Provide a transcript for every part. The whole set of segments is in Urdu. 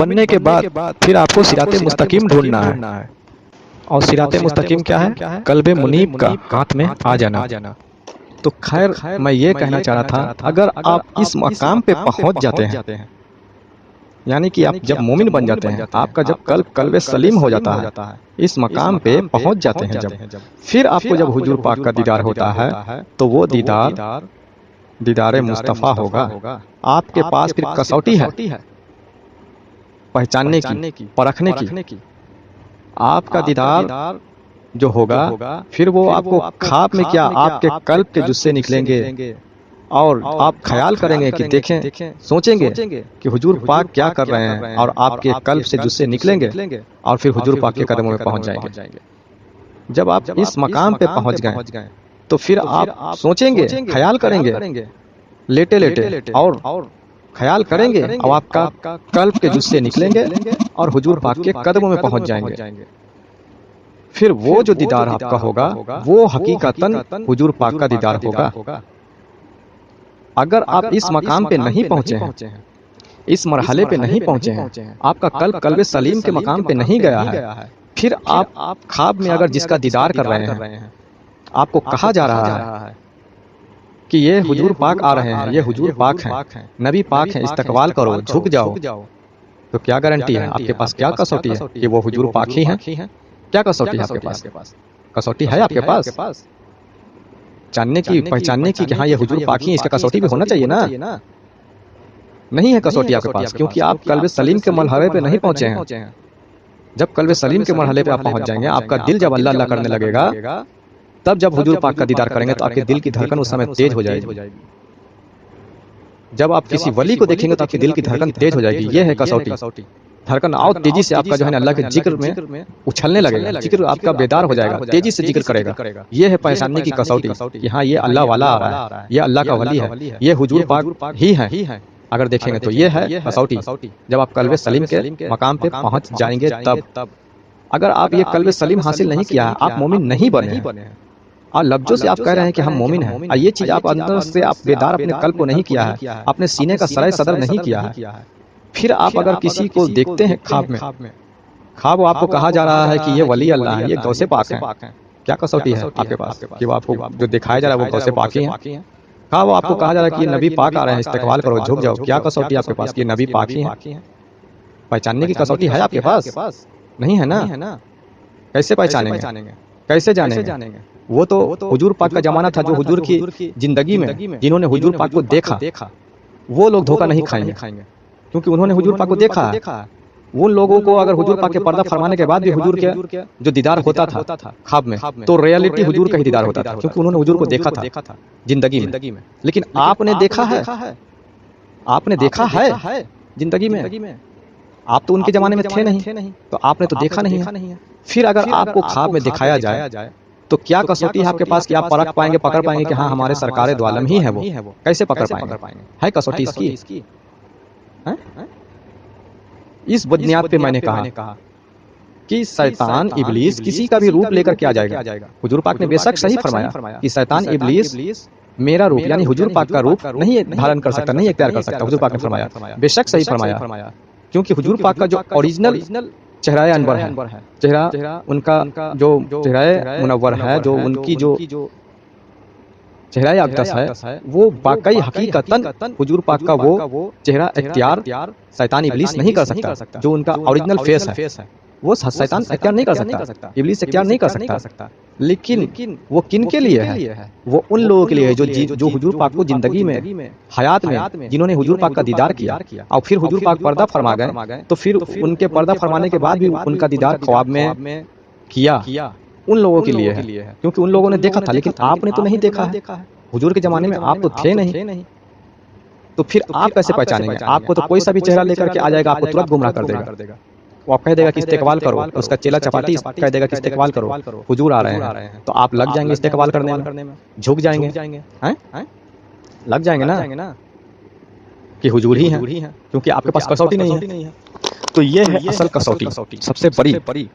بننے کے بعد پھر آپ کو صراط مستقیم ڈھونڈنا ہے، اور صراط مستقیم کیا ہے؟ قلب منیب کا ہاتھ میں آ جانا۔ تو خیر میں یہ کہنا چاہ رہا تھا، اگر آپ اس مقام پہ پہنچ جاتے ہیں، یعنی کہ آپ جب مومن بن جاتے ہیں، آپ کا جب قلب سلیم ہو جاتا ہے، اس مقام پہ پہنچ جاتے ہیں جب، پھر آپ کو جب حضور پاک کا دیدار ہوتا ہے تو وہ دیدار مصطفیٰ ہوگا۔ آپ کے پاس پھر کسوٹی ہے پہچاننے کی، پرکھنے کی۔ آپ کا دیدار جو ہوگا پھر وہ آپ کو خواب میں کیا، آپ کے قلب کے جز سے نکلیں گے، اور آپ خیال کریں گے کہ دیکھیں، سوچیں گے کہ حضور پاک کیا کر رہے ہیں، اور آپ کے قلب سے جز سے نکلیں گے اور پھر حضور پاک کے قدموں میں پہنچ جائیں گے۔ جب آپ اس مقام پہ پہنچ گئے تو پھر آپ سوچیں گے، خیال کریں گے لیٹے لیٹے، اور خیال کریں گے، اور آپ کا قلب کے جز سے نکلیں گے اور حضور پاک کے قدموں میں پہنچ جائیں گے۔ پھر وہ جو دیدار آپ کا ہوگا وہ حقیقتاً حضور پاک کا دیدار ہوگا۔ اگر آپ اس مقام پہ نہیں پہنچے ہیں، اس مرحلے پہ نہیں پہنچے ہیں، آپ کا قلب سلیم کے مقام پہ نہیں گیا ہے، پھر آپ خواب میں اگر جس کا دیدار کر رہے ہیں، آپ کو کہا جا رہا ہے کہ یہ حضور پاک آ رہے ہیں، یہ حضور پاک ہیں، نبی پاک ہیں، استقبال کرو، جھک جاؤ، تو کیا گارنٹی ہے؟ آپ کے پاس کیا کسوٹی ہے کہ وہ حضور پاک ہی ہیں؟ کیا کسوٹی ہے آپ کے پاس؟ کسوٹی ہے آپ کے پاس جاننے کی، پہچاننے کی کہ ہاں یہ حضور پاک ہی ہیں، اس کا کسوٹی بھی ہونا چاہیے نا؟ نہیں ہے کسوٹی آپ کے پاس، کیونکہ آپ قلب سلیم کے مرحلے پہ نہیں پہنچے ہیں۔ جب قلب سلیم کے مرحلے پہ آپ پہنچ جائیں گے، آپ کا دل جب اللہ اللہ کرنے لگے گا، تب جب حضور پاک کا دیدار کریں گے تو آپ کے دل کی دھڑکن اس سمے تیز ہو جائے گی۔ جب آپ کسی ولی کو دیکھیں گے تو آپ کے دل کی دھڑکن تیز ہو جائے گی۔ یہ ہے کسوٹی۔ دھڑکن آؤ تیزی سے آپ کا جو ہے اللہ کے ذکر میں اچھلنے لگے گا، ذکر آپ کا بیدار ہو جائے گا، تیزی سے ذکر کرے گا۔ یہ ہے پہچاننے کی کسوٹی کہ ہاں یہ اللہ والا آ رہا ہے، یہ اللہ کا ولی ہے، یہ حضور پاک ہی ہے۔ اگر دیکھیں گے تو یہ ہے کسوٹی، جب آپ قلب سلیم کے مقام پہ پہنچ جائیں گے تب۔ اگر آپ یہ قلب سلیم حاصل نہیں کیا ہے، آپ مومن نہیں بنے ہیں، اور لفظوں سے آپ کہہ رہے ہیں کہ ہم مومن ہیں، اور یہ چیز آپ اندر سے آپ بیدار اپنے قلب کو نہیں کیا ہے، اپنے سینے کا سرائے صدر نہیں کیا ہے، پھر آپ اگر کسی کو دیکھتے ہیں خواب میں، خواب آپ کو کہا جا رہا ہے کہ یہ ولی اللہ ہے، یہ غوث پاک ہیں، کیا کسوٹی ہے آپ کے پاس کہ وہ آپ کو جو دکھایا جا رہا ہے وہ غوث پاک ہی ہیں؟ خواب آپ کو کہا جا رہا ہے کہ یہ نبی پاک آ رہے ہیں، استقبال کرو، جھک جاؤ، کیا کسوٹی آپ کے پاس کہ یہ نبی پاک ہی ہیں؟ پہچاننے کی کسوٹی ہے آپ کے پاس؟ نہیں ہے نا؟ کیسے پہچانیں گے؟ کیسے جانیں گے؟ وہ تو حضور پاک کا زمانہ تھا، جو حضور کی زندگی میں جنہوں نے حضور پاک کو دیکھا وہ لوگ دھوکہ نہیں کھائیں گے، کیونکہ انہوں نے حضور پاک کو دیکھا ہے۔ ان لوگوں کو اگر حضور پاک کے پردہ فرمانے کے بعد بھی حضور کے جو دیدار ہوتا تھا خواب میں، تو ریئلٹی حضور کا ہی دیدار ہوتا تھا، کیونکہ انہوں نے حضور کو دیکھا تھا زندگی میں۔ لیکن آپ نے دیکھا ہے، آپ نے دیکھا ہے زندگی میں؟ آپ تو ان کے زمانے میں تھے نہیں، تو آپ نے تو دیکھا نہیں ہے۔ پھر اگر آپ کو خواب میں دکھایا جائے تو کیا کسوٹی ہے آپ کے پاس کہ آپ پرکھ پائیں گے، پکڑ پائیں گے کہ ہاں ہمارے سرکار دو عالم ہی ہے وہ؟ کیسے پکڑ پائیں گے؟ ہے کسوٹی اس کی؟ اس بنیاد پہ میں نے کہا کہ شیطان ابلیس کسی کا بھی روپ لے کر کے آ جائے گا۔ حضور پاک نے بے شک صحیح فرمایا کہ شیطان ابلیس میرا روپ یعنی حضور پاک کا روپ نہیں دھارن کر سکتا، نہیں اختیار کر سکتا۔ حضور پاک نے فرمایا، بے شک صحیح فرمایا، کیونکہ حضور پاک کا جو اوریجنل چہرہ انور ہے، چہرہ ان کا جو چہرہ منور ہے، جو ان کی جو چہرہ اقدس ہے، وہ واقعی حقیقتاً حضور پاک کا وہ چہرہ اختیار شیطان ابلیس نہیں کر سکتا۔ جو ان کا اوریجنل فیس ہے وہ شیطان اختیار نہیں کر سکتا، ابلیس اختیار نہیں کر سکتا۔ لیکن وہ کن کے لیے ہے؟ وہ ان لوگوں کے لیے جو حضور پاک کو زندگی میں، حیات میں، جنہوں نے حضور پاک کا دیدار کیا اور پھر حضور پاک پردہ فرما گئے، تو پھر ان کے پردہ فرمانے کے بعد بھی ان کا دیدار خواب میں کیا، ان لوگوں کے لیے ہے، کیونکہ ان لوگوں نے دیکھا تھا۔ لیکن آپ نے تو نہیں دیکھا ہے، حضور کے زمانے میں آپ تو تھے نہیں، تو پھر آپ کیسے پہچانیں گے؟ آپ کو تو کوئی سا بھی چہرہ لے کر کے آ جائے گا، آپ کو ترنت گمراہ کر دے گا۔ وہ آپ کہہ دے گا کہ استقبال کرو، اس کا چیلا چپاٹی کہہ دے گا کہ استقبال کرو، حضور آ رہے ہیں، تو آپ لگ جائیں گے استقبال کرنے میں، جھک جائیں گے، لگ جائیں گے نا کہ حضور ہی ہیں، کیونکہ آپ کے پاس کسوٹی نہیں ہے۔ تو یہ ہے اصل کسوٹی، سب سے بڑی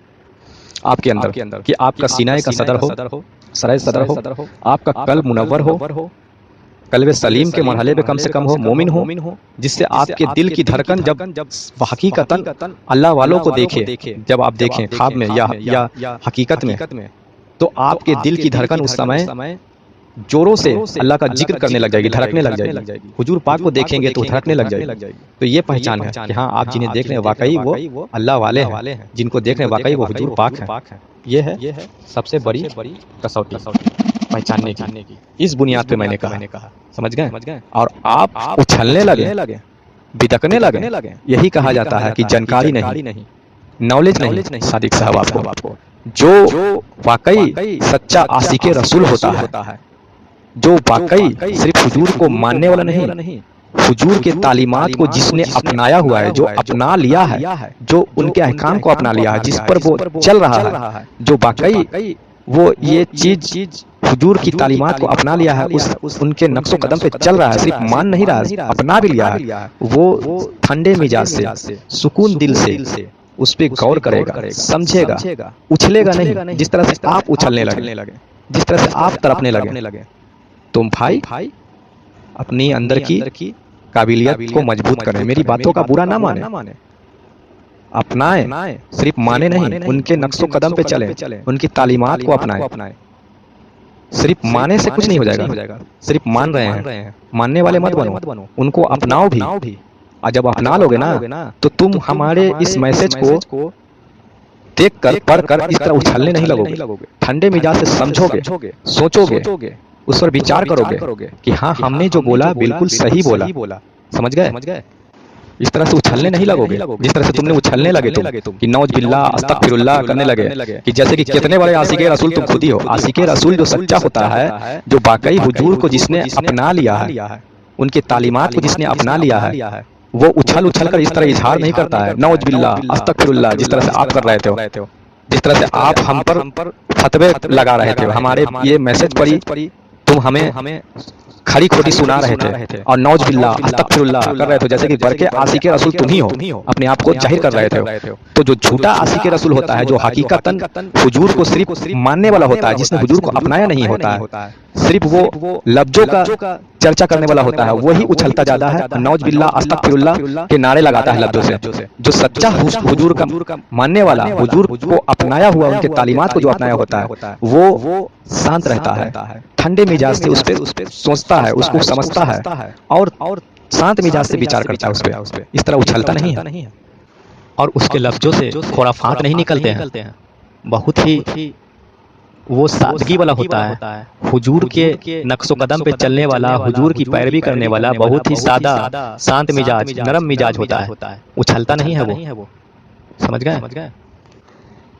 آپ کے اندر کہ آپ کا سینہ کا صدر ہو، سرائے صدر ہو، آپ کا قلب منور ہو، قلب سلیم کے مرحلے پہ کم سے کم ہو، مومن ہو، جس سے آپ کے دل کی دھڑکن جب حقیقتاً اللہ والوں کو دیکھے، جب آپ دیکھیں خواب میں یا حقیقت میں، تو آپ کے دل کی دھڑکن اس سمے جوروں سے اللہ کا ذکر کرنے لگ جائے گی، دھڑکنے لگ جائے گی. حضور پاک کو دیکھیں گے تو دھڑکنے لگ جائے گی. تو یہ پہچان ہے کہ ہاں آپ جنہیں دیکھ رہے ہیں واقعی وہ اللہ والے ہیں، جن کو دیکھ رہے ہیں واقعی وہ حضور پاک ہیں. یہ ہے سب سے بڑی کسوٹی پہچاننے کی. اس بنیاد پہ میں نے کہا، سمجھ گئے؟ اور آپ اچھلنے لگے، بتکنے لگے. یہی کہا جاتا ہے کہ جانکاری نہیں، نالج نہیں. صادق صاحب آپ کو جو واقعی سچا عاشق رسول ہوتا ہے، جو واقعی صرف حضور کو ماننے والا نہیں، حضور کے تعلیمات کو جس نے اپنایا ہوا ہے، جو اپنا لیا ہے، جو ان کے احکام کو اپنا لیا ہے، جس پر وہ چل رہا ہے، جو واقعی وہ یہ چیز حضور کی تعلیمات کو اپنا لیا ہے، ان کے نقش و قدم پہ چل رہا ہے، صرف مان نہیں رہا ہے، اپنا بھی لیا ہے، وہ ٹھنڈے مزاج سے، سکون دل سے اس پہ غور کرے گا، سمجھے گا، اچھلے گا نہیں. جس طرح سے آپ اچھلنے لگے، جس طرح سے آپ تڑپنے لگے. تم بھائی اپنی اندر کی قابلیت کو مضبوط کریں، میری باتوں کا برا نہ مانے، اپنائیں، صرف مانے نہیں، ان کے نقش و قدم پہ چلیں، ان کی تعلیمات کو اپنائیں. صرف مانے سے کچھ نہیں ہو جائے گا، صرف مان رہے ہیں، ماننے والے مت بنو، ان کو اپناؤ بھی. اور جب اپنا لو گے نا تو تم ہمارے اس میسج کو دیکھ کر پڑھ کر اس طرح اچھلنے نہیں لگو گے، ٹھنڈے مزاج سے سمجھو گے، سوچو گے، اس پر وچار کرو گے کہ ہاں ہم نے جو بولا بالکل صحیح بولا. سمجھ گئے؟ اس طرح سے اچھلنے نہیں لگو گے جس طرح سے تم نے اچھلنے لگے تم کہ نعوذ باللہ استغفر اللہ کرنے لگے، کہ جیسے کہ کتنے بڑے عاشق رسول تم خود ہی ہو. عاشق رسول جو سچا ہوتا ہے، جو واقعی حضور کو جس نے اپنا لیا ہے، ان کی تعلیمات کو جس نے اپنا لیا ہے، وہ اچھل کر اس طرح اظہار نہیں کرتا ہے نعوذ باللہ استغفر اللہ، جس طرح سے آپ کر رہے تھے، جس طرح سے آپ ہم پر فتوے لگا رہے تھے، ہمارے یہ میسج پڑھی تم ہمیں کھڑی کھوٹی سنا رہے تھے اور نعوذ باللہ استغفر اللہ کر رہے تھے، جیسے کہ برکے عاشق رسول تم ہی ہو، اپنے آپ کو ظاہر کر رہے تھے. تو جو جھوٹا عاشق رسول ہوتا ہے، جو حقیقتاً حضور کو صرف ماننے والا ہوتا ہے، جس نے حضور کو اپنایا نہیں ہوتا ہے، صرف وہ لفظوں کا چرچا کرنے والا ہوتا ہے، وہی اچھلتا جاتا ہے، نعوذ باللہ استغفر اللہ کے نعرے لگاتا ہے لفظوں سے. جو سچا حضور کا ماننے والا، حضور کو اپنایا ہوا، ان کے تعلیمات کو جو اپنایا ہوتا ہے، وہ شانت رہتا ہے، ٹھنڈے مزاج سے اس پہ سوچتا ہے، اس کو سمجھتا ہے، اور شانت مزاج سے وچار کرتا ہے اس پہ، اس طرح اچھلتا نہیں ہے. اور اس کے لفظوں سے خرافات نہیں نکلتے ہیں، بہت ہی وہ سادگی والا ہوتا ہے، حضور کے نقش و قدم پہ چلنے والا، حضور کی پیروی کرنے والا، بہت ہی سادہ، شانت مزاج، نرم مزاج ہوتا ہے، اچھلتا نہیں ہے وہ. سمجھ گئے؟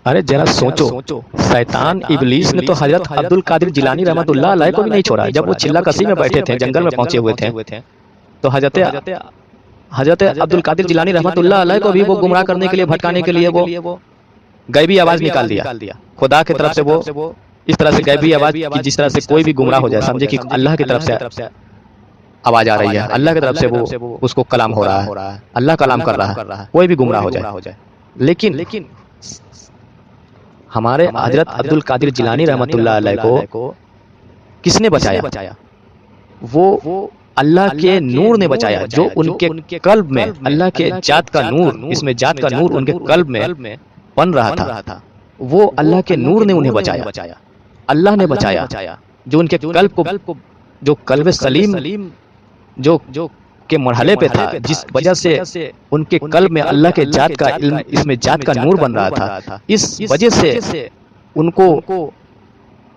ارے ذرا سوچو، شیطان ابلیس نے تو حضرت عبد القادر جیلانی رحمۃ اللہ علیہ کو بھی نہیں چھوڑا. جب وہ چلا کسی میں بیٹھے تھے، جنگل میں پہنچے ہوئے تھے، تو حضرت عبد القادر جیلانی رحمۃ اللہ علیہ کو بھی وہ گمراہ کرنے کے لیے، بھٹکانے کے لیے وہ غیبی آواز نکال دیا خدا کی طرف سے. وہ اس طرح سے غیبی آواز کی جس طرح سے کوئی بھی گمراہ ہو جائے، سمجھے کہ اللہ کی طرف سے آواز آ رہی ہے، اللہ کی طرف سے وہ اس کو کلام ہو رہا ہے، اللہ کلام کر رہا ہے، کوئی بھی گمراہ ہو جائے. لیکن ہمارے حضرت عبد القادر جیلانی رحمۃ اللہ علیہ کو کس نے بچایا؟ وہ اللہ کے نور نے بچایا، جو ان کے قلب میں اللہ کے ذات کا نور، اس میں ذات کا نور ان کے قلب میں بن رہا تھا، وہ اللہ کے نور نے انہیں بچایا، اللہ نے بچایا، جو ان کے قلب کو، جو قلب سلیم جو کے مرحلے پہ تھا، جس وجہ سے ان کے قلب میں اللہ کے ذات کا علم، اس میں ذات کا نور بن رہا تھا، اس وجہ سے ان کو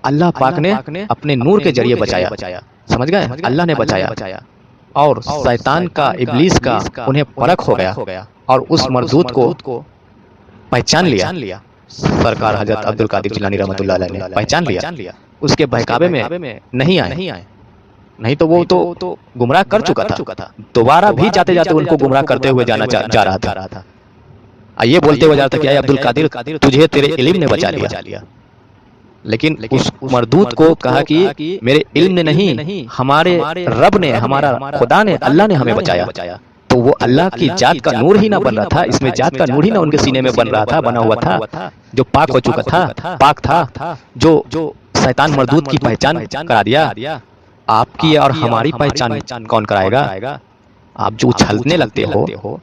اللہ پاک نے اپنے نور کے ذریعے بچایا. سمجھ گئے؟ اللہ نے بچایا، اور شیطان کا، ابلیس کا انہیں پرکھ ہو گیا، اور اس مردود کو پہچان لیا. سرکار حضرت عبد القادر جیلانی رحمۃ اللہ علیہ نے پہچان لیا، اس کے بہکاوے میں نہیں آئے، نہیں تو وہ تو گمراہ کر چکا تھا، دوبارہ بھی جاتے ان کو گمراہ کرتے ہوئے جا رہا تھا. یہ بولتے ہوئے جا رہا تھا کہ اے عبد القادر، تجھے تیرے علم نے بچا لیا. لیکن اس مردود کو کہا کہ میرے علم نے نہیں، ہمارے رب نے، ہمارا خدا نے، اللہ نے ہمیں بچایا. تو وہ اللہ کی ذات کا نور ہی نہ بن رہا تھا، اس میں ذات کا نور ہی نہ ان کے سینے میں بن رہا تھا، بنا ہوا تھا، جو پاک ہو چکا تھا، پاک تھا، جو شیطان مردود کی پہچان کرا دیا. آپ کی اور ہماری پہچان کون کرائے گا؟ آپ جو اچھلنے لگتے ہو،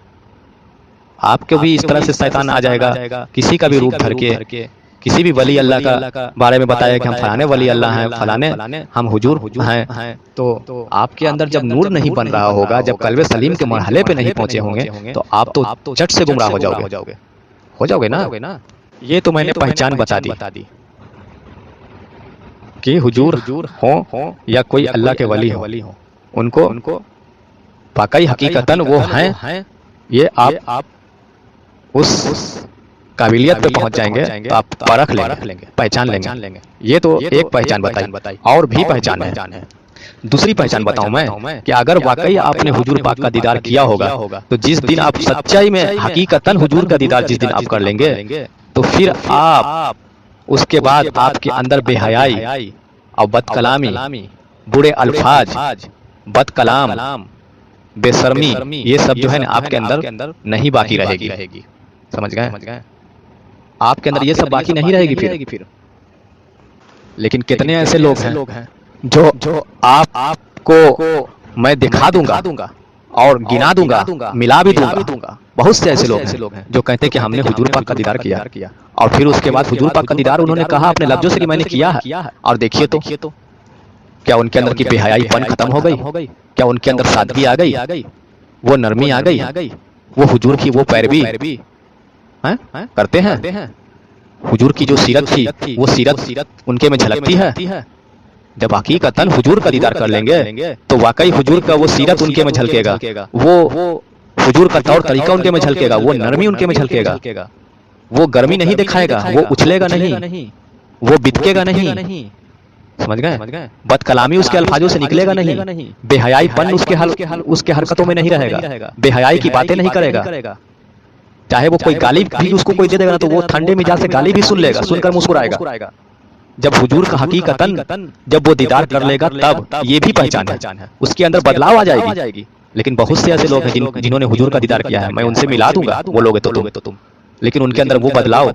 آپ کو بھی اس طرح سے شیطان آ جائے گا، کسی کا بھی روپ دھر کے کسی بھی ولی اللہ کا بارے میں بتایا کہ ہم فلانے ولی اللہ ہیں، فلانے ہم حضور ہیں، تو آپ کے اندر جب نور نہیں بن رہا ہوگا، جب قلب سلیم کے مرحلے پہ نہیں پہنچے ہوں گے، تو آپ تو چٹ سے گمراہ ہو جاؤ گے نا۔ یہ تو میں نے پہچان بتا دی کہ حضور ہوں یا کوئی اللہ کے ولی ہوں، ان کو واقعی حقیقتاً وہ ہیں، یہ آپ اس قابلیت پہ پہنچ جائیں گے تو آپ پرکھ لیں گے، پہچان لیں گے۔ یہ تو ایک پہچان بتائی، اور بھی پہچان ہے۔ دوسری پہچان بتاؤں میں کہ اگر واقعی آپ نے حضور پاک کا دیدار کیا ہوگا، تو جس دن آپ سچائی میں حقیقتاً حضور کا دیدار جس دن آپ کر لیں گے، تو پھر آپ اس کے بعد آپ کے اندر بے حیائی اور بد کلامی، برے الفاظ، بد کلام، بے شرمی، یہ سب جو ہے نا آپ کے اندر نہیں باقی رہے گی۔ سمجھ گئے؟ آپ کے اندر یہ سب باقی نہیں رہے گی پھر۔ لیکن کتنے ایسے لوگ ہیں جو آپ کو میں دکھا دوں گا اور گنا دوں گا، ملا بھی دوں گا۔ بہت سے ایسے لوگ ہیں جو کہتے ہیں کہ ہم نے حضور پاک کا دیدار کیا، اور پھر اس کے بعد حضور پاک کا دیدار انہوں نے کہا اپنے لفظوں سے کہ میں نے کیا ہے، اور دیکھیے تو کیا ان کے اندر کی بے حیائی پن ختم ہو گئی؟ کیا ان کے اندر سادگی آ گئی؟ وہ نرمی آ گئی؟ وہ حضور کی وہ پیروی کرتے ہیں؟ حضور کی جو سیرت تھی وہ سیرت ان کے میں جھلکتی ہے؟ جب حقیقتاً حضور کا دیدار کر لیں گے تو واقعی حضور کا وہ سیرت ان کے میں جھلکے گا، وہ حضور کا طور طریقہ ان کے میں جھلکے گا، وہ نرمی ان کے میں جھلکے گا، وہ گرمی نہیں دکھائے گا، وہ اچھلے گا نہیں، وہ بدکے گا نہیں۔ سمجھ گئے؟ بد کلامی اس کے الفاظوں سے نکلے گا نہیں، بے حیائی پن اس کے حرکتوں میں نہیں رہے گا، بے حیائی کی باتیں نہیں کرے گا۔ چاہے وہ کوئی گالی بھی اس کو کوئی دے دے گا تو وہ ٹھنڈے مزاج سے گالی بھی سن لے گا، سن کر مسکرائے گا۔ جب حضور کا حقیقتاً جب وہ دیدار کر لے گا تب یہ بھی پہچان ہے، اس کے اندر بدلاؤ آ جائے گی۔ لیکن بہت سے ایسے لوگ ہیں جنہوں نے حضور کا دیدار کیا ہے، میں ان سے ملا دوں گا، وہ لوگ تو تم، لیکن ان کے اندر وہ بدلاؤ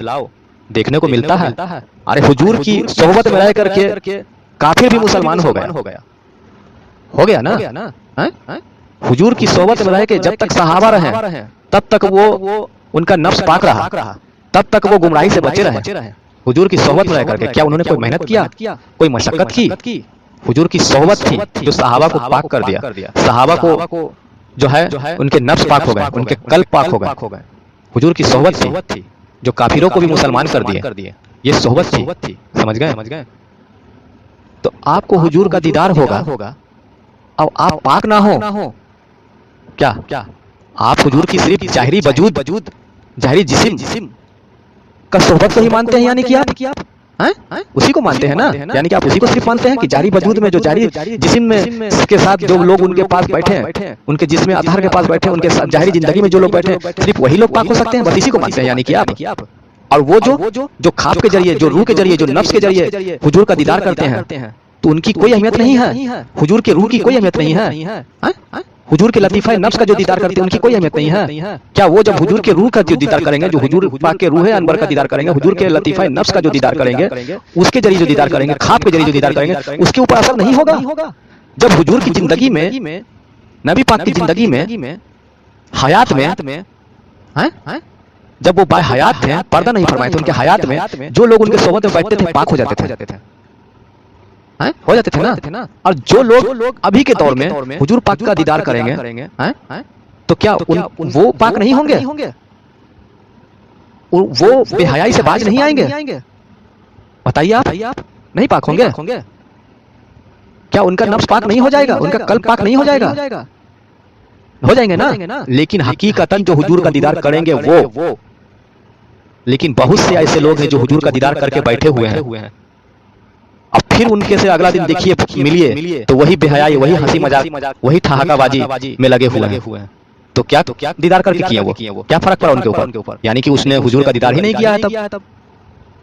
دیکھنے کو ملتا ہے۔ ارے حضور کی صحبت میں رہ کر کے کافر بھی مسلمان ہو گیا نا۔ حضور کی صحبت میں رہ کے جب تک صحابہ رہے تب تک وہ ان کا نفس پاک رہا، تب تک وہ گمراہی سے بچے رہے۔ حضور کی صحبت میں رہ کر کے کیا انہوں نے کوئی محنت کیا، کوئی مشقت کی؟ حضور کی صحبت تھی جو صحابہ کو پاک کر دیا، صحابہ کو جو ہے ان کے نفس پاک ہو گئے، ان کے قلب پاک ہو گئے۔ حضور کی صحبت تھی جو کافروں کو بھی مسلمان کر دیے، یہ صحبت تھی۔ سمجھ گئے؟ تو آپ کو حضور کا دیدار ہوگا اور آپ پاک نہ ہو کیا؟ آپ حضور کی صرف ظاہری وجود، ظاہری جسم کا صحبت کو ہی مانتے ہیں، یعنی کہ آپ اسی کو مانتے ہیں نا، یعنی کہ آپ اسی کو صرف مانتے ہیں کہ ظاہری وجود میں جو ظاہری جسم میں کے ساتھ جو لوگ ان کے پاس بیٹھے ہیں، ان کے جسم اطہر کے پاس بیٹھے ہیں، ان کے ظاہری زندگی میں جو لوگ بیٹھے ہیں، صرف وہی لوگ پاک ہو سکتے ہیں، بس اسی کو مانتے ہیں، یعنی کہ آپ۔ اور وہ جو خواب کے ذریعے، جو روح کے ذریعے، جو نفس کے ذریعے حضور کا دیدار کرتے ہیں، تو ان کی کوئی اہمیت نہیں ہے، حضور کے روح کی کوئی اہمیت نہیں ہے۔ حضور کے لطیفہ نفس کا جو دیدار کرتے ہیں ان کی کوئی اہمیت نہیں ہے۔ کیا وہ جب حضور کے روح کا جو دیدار کریں گے، جو حضور پاک کے روح انور کا دیدار کریں گے، حضور کے لطیفہ نفس کا جو دیدار کریں گے، اس کے ذریعے جو دیدار کریں گے، خواب کے ذریعے جو دیدار کریں گے، اس کے اوپر اثر نہیں ہوگا؟ جب حضور کی زندگی میں، نبی پاک کی زندگی میں، حیات میں، جب وہ با حیات تھے، پردہ نہیں فرمائے تھے، ان کے حیات میں جو لوگ ان کے صحبت میں بیٹھتے تھے پاک ہو جاتے نا۔ اور جو لوگ ابھی کے دور میں حضور پاک کا دیدار کریں گے تو کیا وہ پاک نہیں ہوں گے؟ وہ بے حیائی سے باز نہیں آئیں گے؟ بتائیے آپ نہیں پاک ہوں گے؟ کیا ان کا نفس پاک نہیں ہو جائے گا؟ ان کا قلب پاک نہیں ہو جائے گا؟ ہو جائیں گے نا۔ لیکن حقیقتاً جو حضور کا دیدار کریں گے وہ، لیکن بہت سے ایسے لوگ ہیں جو حضور کا دیدار کر کے بیٹھے ہوئے ہیں، اب پھر ان کے سے اگلا دن دیکھیے ملیے تو وہی بے حیائی، وہی ہنسی مذاق، وہی ٹھہکا بازی میں لگے ہوئے ہیں۔ تو کیا دیدار کر کے کیا وہ؟ کیا فرق پڑا ان کے اوپر؟ یعنی کہ اس نے حضور کا دیدار ہی نہیں کیا ہے۔ تب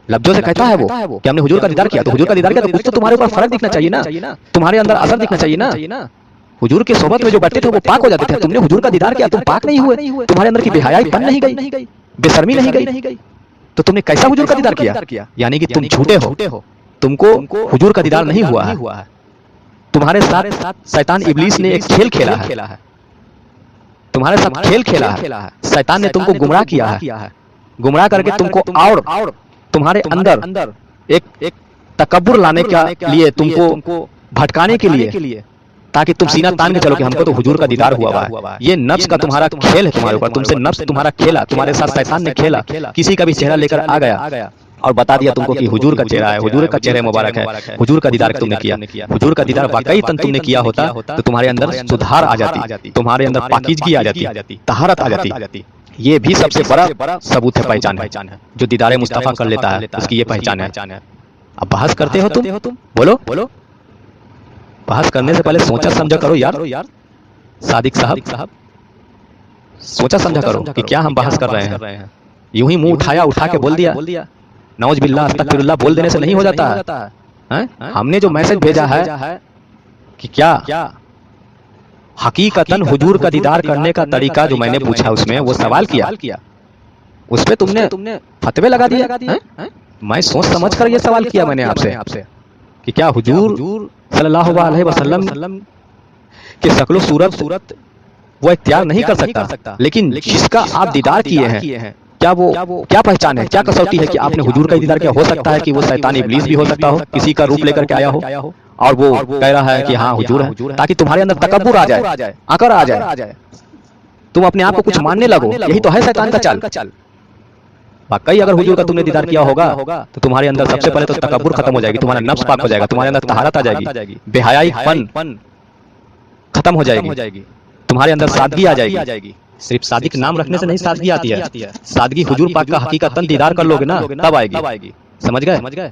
لفظوں سے کہتا ہے وہ کہ ہم نے حضور کا دیدار کیا، تو حضور کا دیدار کیا تو کچھ تو تمہارے اوپر فرق دکھنا چاہیے نا، تمہارے اندر اثر دکھنا چاہیے نا۔ حضور کے صحبت میں جو بیٹھتے تھے وہ پاک ہو جاتے تھے، تم نے حضور کا دیدار کیا، تم پاک نہیں ہوئے، تمہارے اندر کی بے حیائی پن نہیں گئی، بے شرمی نہیں گئی، تو تم نے کیسا حضور کا دیدار کیا؟ یعنی کہ تم جھوٹے ہو، تم کو حضور کا دیدار نہیں ہوا ہے۔ تمہارے ساتھ شیطان ابلیس نے ایک کھیل کھیلا ہے، تمہارے ساتھ کھیل کھیلا ہے، شیطان نے تم کو گمراہ کیا ہے، گمراہ کر کے تم کو اور تمہارے اندر ایک تکبر لانے کے لیے، تم کو بھٹکانے کے لیے، تاکہ تم سینہ تان کے چلو کہ ہم کو تو حضور کا دیدار ہوا ہے۔ یہ نفس کا تمہارا کھیل ہے، تمہارے اوپر، تم سے نفس تمہارا کھیلا، تمہارے ساتھ شیطان نے کھیلا، کسی کا بھی چہرہ لے کر آ گیا اور بتا دیا تم کو کہ حضور کا چہرہ ہے، حضور کا چہرہ مبارک ہے، حضور کا دیدار تم نے کیا۔ حضور کا دیدار واقعی تم نے کیا ہوتا تو تمہارے اندر سدھار آ جاتی، تمہارے اندر پاکیزگی آ جاتی، طہارت آ جاتی۔ یہ بھی سب سے بڑا ثبوت ہے، پہچان ہے، جو دیدار مصطفیٰ کر لیتا ہے اس کی یہ پہچان ہے۔ اب بحث کرتے ہو تم، بولو، بحث کرنے سے پہلے سوچا سمجھا کرو یار، صادق صاحب، سوچا سمجھا کرو کہ کیا ہم بحث کر رہے ہیں۔ یوں ہی منہ اٹھا کے بول دیا، نعوذ باللہ استغفر اللہ بول دینے سے نہیں ہو جاتا ہے۔ ہم نے جو میسج بھیجا ہے کہ کیا حقیقتاً حضور کا دیدار کرنے کا طریقہ جو میں نے پوچھا، اس میں وہ سوال کیا، اس پہ تم نے فتوے لگا دیا۔ میں سوچ سمجھ کر یہ سوال کیا میں نے آپ سے کہ کیا حضور صلی اللہ علیہ وسلم کے شکل و صورت وہ اختیار نہیں کر سکتا، لیکن جس کا آپ دیدار کیے ہیں، کیا وہ کیا پہچان ہے، کیا کسوٹی ہے کہ آپ نے حضور کا دیدار کیا؟ ہو سکتا ہے کہ وہ شیطان ابلیس بھی ہو سکتا ہو، کسی کا روپ لے کر کے آیا ہو اور وہ کہہ رہا ہے کہ ہاں حضور ہے، تاکہ تمہارے اندر تکبر آ جائے، عقل آ جائے، تم اپنے آپ کو کچھ ماننے لگو۔ یہی تو ہے شیطان کا چال۔ واقعی اگر حضور کا تم نے دیدار کیا ہوگا تو تمہارے اندر سب سے پہلے تو تکبر ختم ہو جائے گی، تمہارا نفس پاک ہو جائے گا، تمہارے اندر طہارت آ جائے گی، بے حیائی پن ختم ہو جائے گی، تمہارے اندر سادگی آ جائے گی۔ صرف صادق نام رکھنے سے نہیں سادگی آتی ہے، سادگی حضور پاک کا حقیقتاً دیدار کر لوگے نا تب آئے گی۔ سمجھ گئے؟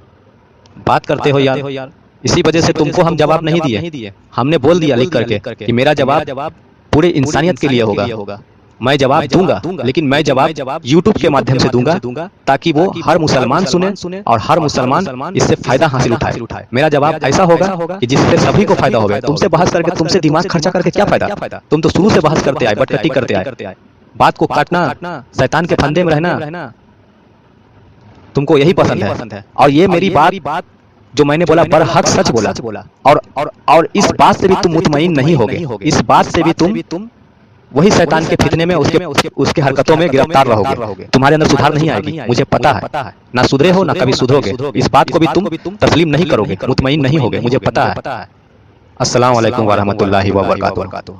بات کرتے ہو یار، اسی وجہ سے تم کو ہم جواب نہیں دیے، ہم نے بول دیا لکھ کر کے کہ میرا جواب پورے انسانیت کے لیے ہوگا۔ میں جواب دوں گا، لیکن میں جواب یوٹیوب کے مادھیم سے دوں گا تاکہ وہ ہر مسلمان سنے اور ہر مسلمان اس سے فائدہ حاصل اٹھائے۔ میرا جواب ایسا ہوگا کہ جس سے سبھی کو فائدہ ہوگا۔ تم سے بحث کر کے، تم سے دماغ خرچہ کر کے کیا فائدہ؟ تم تو شروع سے بحث کرتے آئے، بٹکٹی کرتے آئے، بات کو کاٹنا، شیطان کے پھندے میں رہنا تم کو یہی پسند ہے۔ اور یہ میری بات جو میں نے بولا برحق سچ بولا، اور اس بات سے بھی تم مطمئن نہیں ہوگے، اس بات سے بھی تم وہی شیطان کے فتنے میں، اس کے حرکتوں میں گرفتار رہو گے، تمہارے اندر سدھار نہیں آئے گی، مجھے پتا ہے۔ نہ سدھرے ہو، نہ کبھی سدھرو گے، اس بات کو بھی تم تسلیم نہیں کرو گے، مطمئن نہیں ہوگے، مجھے پتا ہے۔ السلام علیکم ورحمۃ اللہ وبرکاتہ۔